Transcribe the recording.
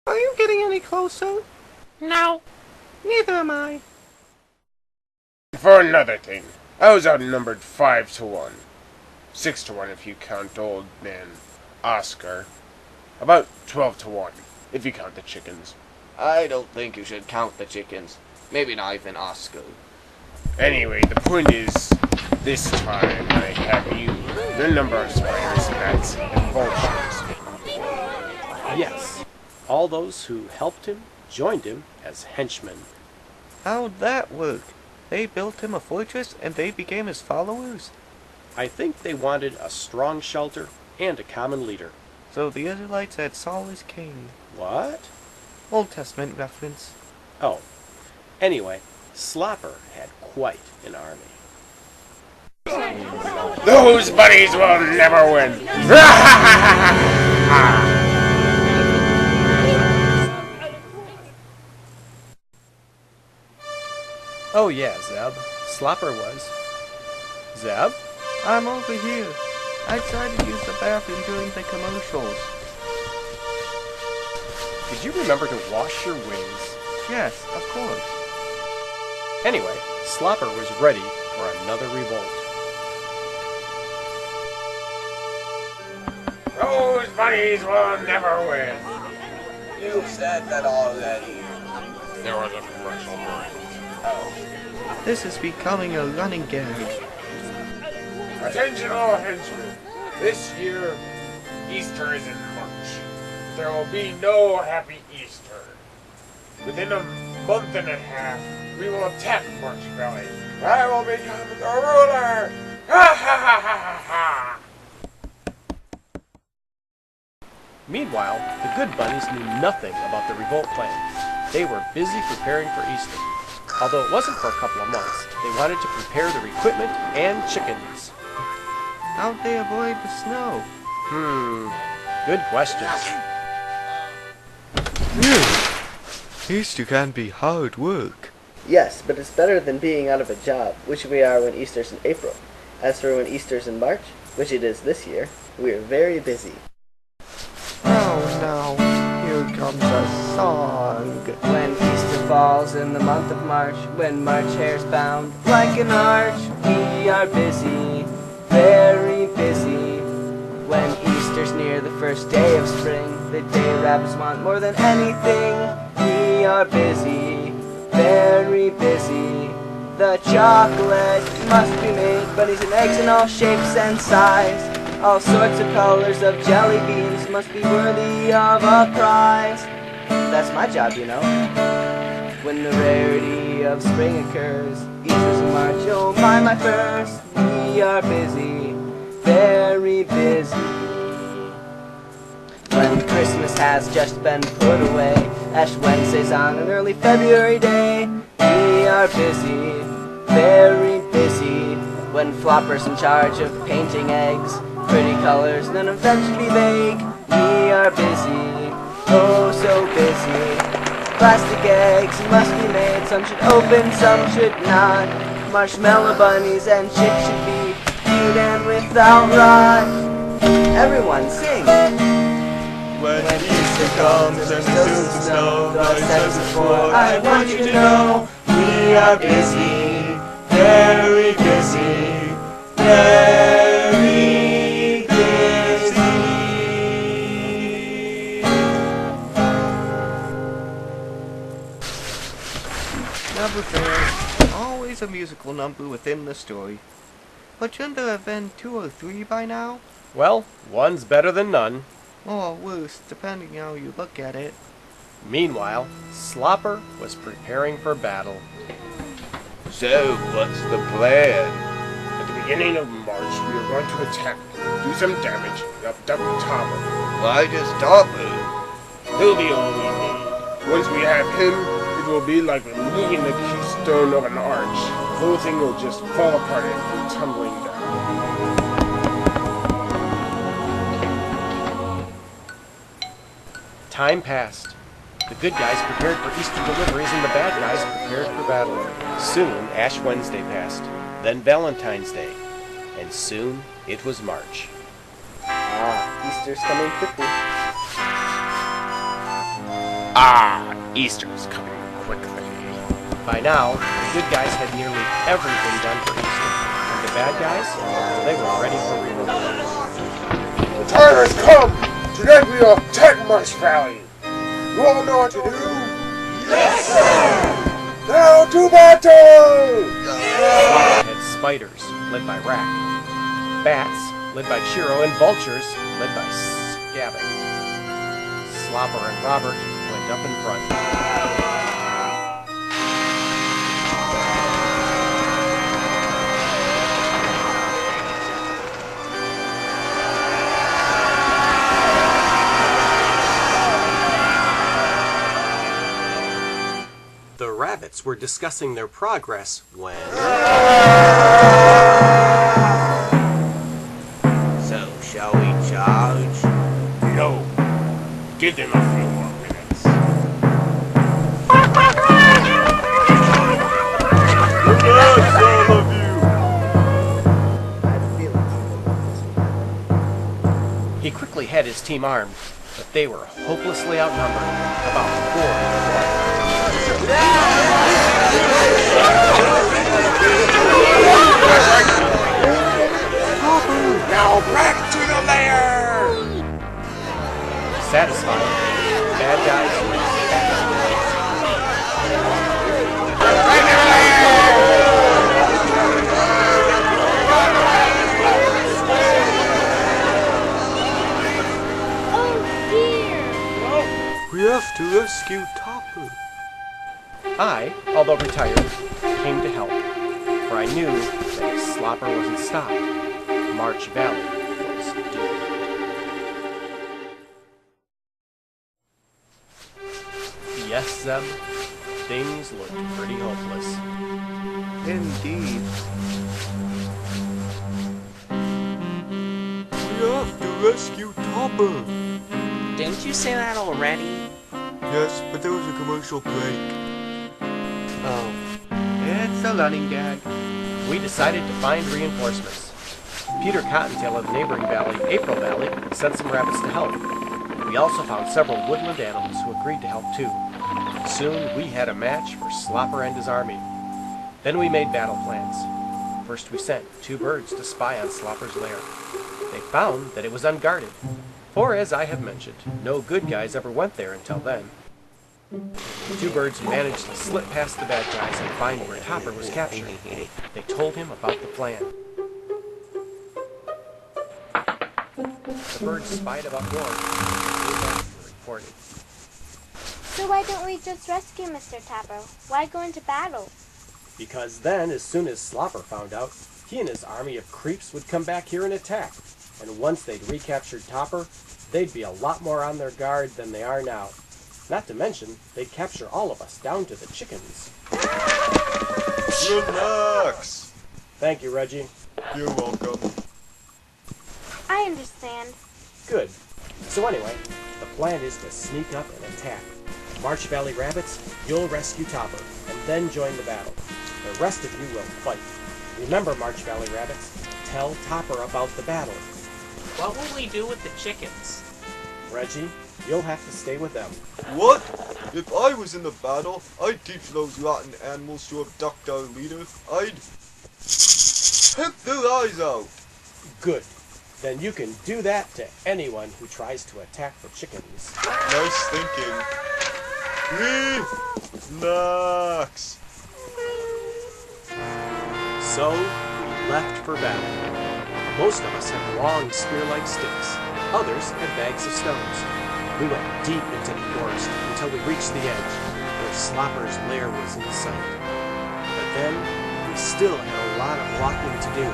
Are you getting any closer? No. Neither am I. For another thing, I was outnumbered 5-1. 6-1 if you count old man Oscar. About 12-1 if you count the chickens. I don't think you should count the chickens. Maybe not even Oscar. Anyway, the point is, this time I have you, the number of spiders, bats, and vultures. Yes, all those who helped him joined him as henchmen. How'd that work? They built him a fortress and they became his followers? I think they wanted a strong shelter and a common leader. So the Israelites had Saul as king. What? Old Testament reference. Oh, anyway, Slopper had quite an army. Those bunnies will never win! Oh yeah, Zeb. Slopper was. Zeb? I'm over here. I tried to use the bathroom during the commercials. Did you remember to wash your wings? Yes, of course. Anyway, Slopper was ready for another revolt. Those bunnies will never win! You said that already. There was a commercial break. This is becoming a running gag. Attention all henchmen! This year, Easter is in March. There will be no happy Easter. Within a month and a half, we will attack March Valley. I will become the ruler! Ha ha ha ha ha ha! Meanwhile, the good bunnies knew nothing about the revolt plan. They were busy preparing for Easter. Although it wasn't for a couple of months, they wanted to prepare their equipment and chickens. How'd they avoid the snow? Good questions. Easter can be hard work. Yes, but it's better than being out of a job, which we are when Easter's in April. As for when Easter's in March, which it is this year, we are very busy. Oh no, here comes a song. When Easter falls in the month of March, when March hair's bound like an arch, we are busy, very busy. When Easter's near the first day of spring, the day rabbits want more than anything, we are busy, very busy. The chocolate must be made, bunnies and eggs in all shapes and size. All sorts of colors of jelly beans must be worthy of a prize. That's my job, you know. When the rarity of spring occurs, Easter's in March, oh my furs. We are busy, very busy. When Christmas has just been put away, Ash Wednesday's on an early February day. We are busy, very busy. When Flopper's in charge of painting eggs, pretty colors, then eventually vague. We are busy, oh so busy. Plastic eggs must be made, some should open, some should not. Marshmallow bunnies and chicks should be cute and without rot. Everyone sing! When Easter comes and still soon some snow, snow, I said before, I want you to know we are busy, very busy, very busy. Never fails. Always a musical number within the story. But shouldn't there have been 2 or 3 by now? Well, one's better than none. Or worse, depending how you look at it. Meanwhile, Slopper was preparing for battle. So, what's the plan? At the beginning of March, we are going to attack, do some damage, and abduct Topper. Why just Slopper? He'll be all we need. Once we have him, it will be like removing the keystone of an arch. The whole thing will just fall apart and go tumbling down. Time passed. The good guys prepared for Easter deliveries and the bad guys prepared for battle. Soon Ash Wednesday passed, then Valentine's Day, and soon it was March. Easter's coming quickly. Easter's coming quickly. By now, the good guys had nearly everything done for Easter, and the bad guys, they were ready for revolt. The tyrant has come! Tonight we will attack Marsh Valley! You all know what to do? Yes, sir! Now to battle! Had spiders, led by Rack, bats, led by Chiro, and vultures, led by Scabbing. Slopper and Robert went up in front. The rabbits were discussing their progress when... So, shall we charge? No. Give them a few more minutes. Relax, all of you! I have a feeling people want this one. He quickly had his team armed, but they were hopelessly outnumbered, about 4 to 1. Now back to the lair! Satisfied, the bad guys went back. We have to rescue Topper. I, although retired, came to help, for I knew that if Slopper wasn't stopped, March Valley was doomed. Yes, Zeb, things looked pretty hopeless. Indeed. We have to rescue Topper. Didn't you say that already? Yes, but there was a commercial break. Oh. It's a running gag. We decided to find reinforcements. Peter Cottontail of the neighboring valley, April Valley, sent some rabbits to help. We also found several woodland animals who agreed to help too. Soon we had a match for Slopper and his army. Then we made battle plans. First we sent 2 birds to spy on Slopper's lair. They found that it was unguarded. For, as I have mentioned, no good guys ever went there until then. The 2 birds managed to slip past the bad guys and find where Topper was captured. They told him about the plan. The birds spied about more and came back and reported. So why don't we just rescue Mr. Topper? Why go into battle? Because then, as soon as Slopper found out, he and his army of creeps would come back here and attack. And once they'd recaptured Topper, they'd be a lot more on their guard than they are now. Not to mention, they'd capture all of us down to the chickens. Relax. Thank you, Reggie. You're welcome. I understand. Good. So anyway, the plan is to sneak up and attack. March Valley Rabbits, you'll rescue Topper, and then join the battle. The rest of you will fight. Remember, March Valley Rabbits, tell Topper about the battle. What will we do with the chickens? Reggie, you'll have to stay with them. What? If I was in the battle, I'd teach those rotten animals to abduct our leader. I'd pick their eyes out. Good. Then you can do that to anyone who tries to attack the chickens. Nice thinking. Relax. So, we left for battle. Most of us had long spear-like sticks. Others had bags of stones. We went deep into the forest until we reached the edge, where Slopper's lair was in sight. But then, we still had a lot of walking to do.